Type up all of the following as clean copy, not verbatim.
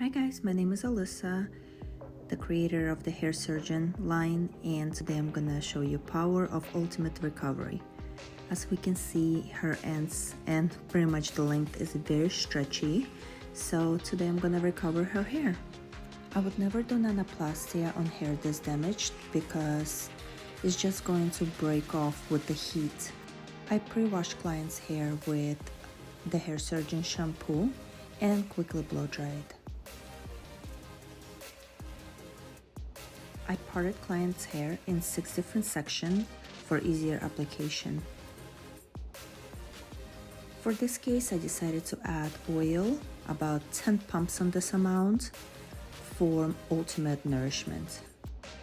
Hi guys, my name is Alyssa, the creator of the Hair Surgeon line, and today I'm gonna show you power of ultimate recovery. As we can see, her ends and pretty much the length is very stretchy, so today I'm gonna recover her hair. I would never do nanoplasty on hair this damaged because it's just going to break off with the heat. I pre-wash clients' hair with the Hair Surgeon shampoo and quickly blow dry it. I parted clients' hair in 6 different sections for easier application. For this case, I decided to add oil, about 10 pumps on this amount, for ultimate nourishment.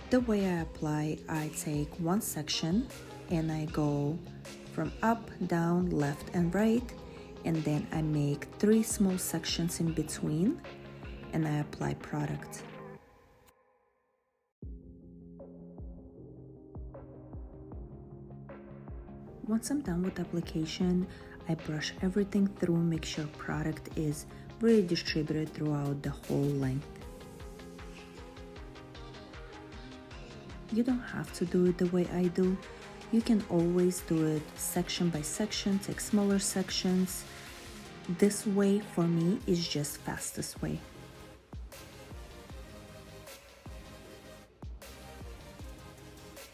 The way I apply, I take one section and I go from up, down, left and right, and then I make 3 small sections in between and I apply product. Once I'm done with the application, I brush everything through, make sure product is really distributed throughout the whole length. You don't have to do it the way I do. You can always do it section by section, take smaller sections. This way for me is just fastest way.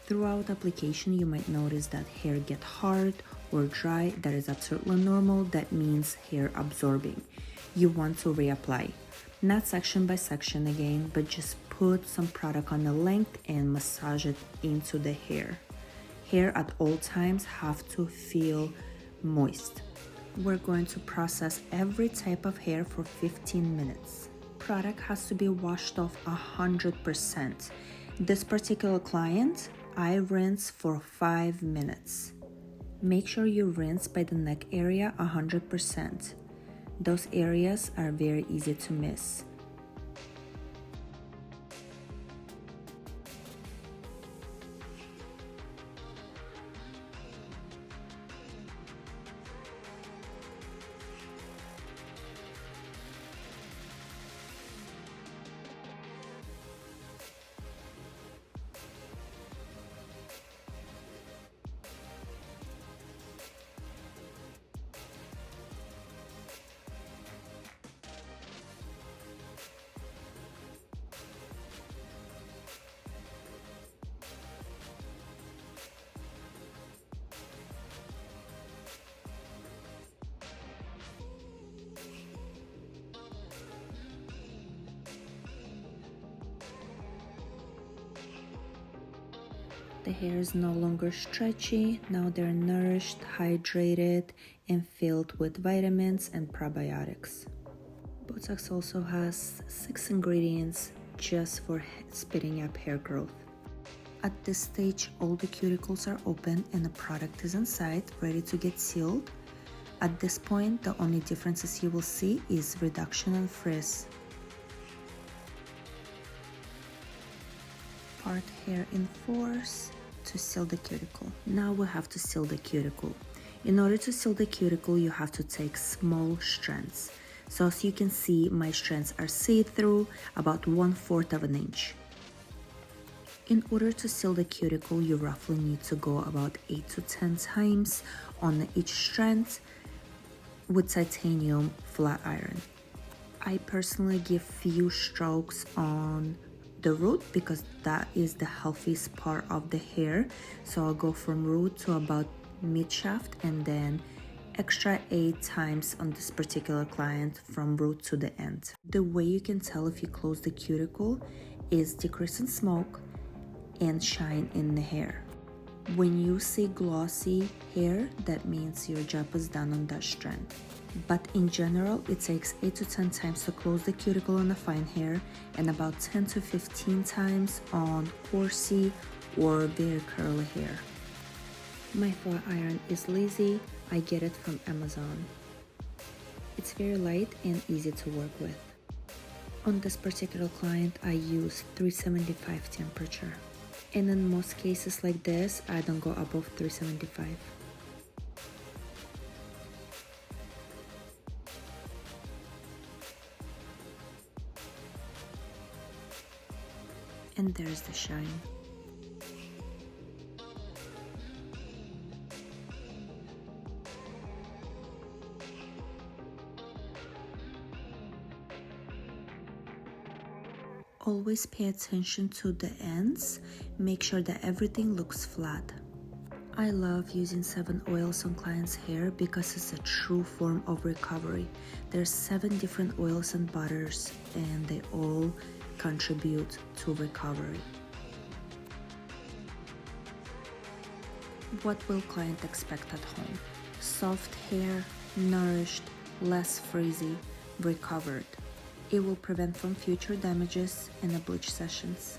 Throughout application, you might notice that hair get hard or dry. That is absolutely normal. That means hair absorbing. You want to reapply. Not section by section again, but just put some product on the length and massage it into the hair. Hair at all times have to feel moist. We're going to process every type of hair for 15 minutes. Product has to be washed off 100%. This particular client, I rinse for 5 minutes. Make sure you rinse by the neck area 100%. Those areas are very easy to miss. The hair is no longer stretchy, now they're nourished, hydrated, and filled with vitamins and probiotics. Botox also has 6 ingredients just for speeding up hair growth. At this stage, all the cuticles are open and the product is inside, ready to get sealed. At this point, the only differences you will see is reduction in frizz. Part hair in 4s to seal the cuticle. Now we have to seal the cuticle. In order to seal the cuticle, you have to take small strands. So as you can see, my strands are see-through, about 1/4 of an inch. In order to seal the cuticle, you roughly need to go about 8 to 10 times on each strand with titanium flat iron. I personally give few strokes on the root because that is the healthiest part of the hair, so I'll go from root to about mid shaft and then extra 8 times on this particular client from root to the end. The way you can tell if you close the cuticle is decrease in smoke and shine in the hair. When you see glossy hair, that means your job is done on that strand. But in general, it takes 8 to 10 times to close the cuticle on the fine hair and about 10 to 15 times on coarse or very curly hair. My flat iron is lazy. I get it from Amazon. It's very light and easy to work with. On this particular client, I use 375 temperature. And in most cases like this, I don't go above 375. And there's the shine. Always pay attention to the ends. Make sure that everything looks flat. I love using 7 oils on clients' hair because it's a true form of recovery. There's 7 different oils and butters, and they all contribute to recovery. What will client expect at home? Soft hair, nourished, less frizzy, recovered. It will prevent from future damages and bleach sessions.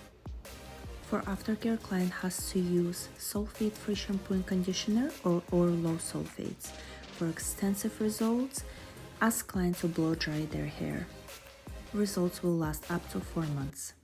For aftercare, client has to use sulfate-free shampoo and conditioner or low sulfates. For extensive results, ask client to blow dry their hair. Results will last up to 4 months.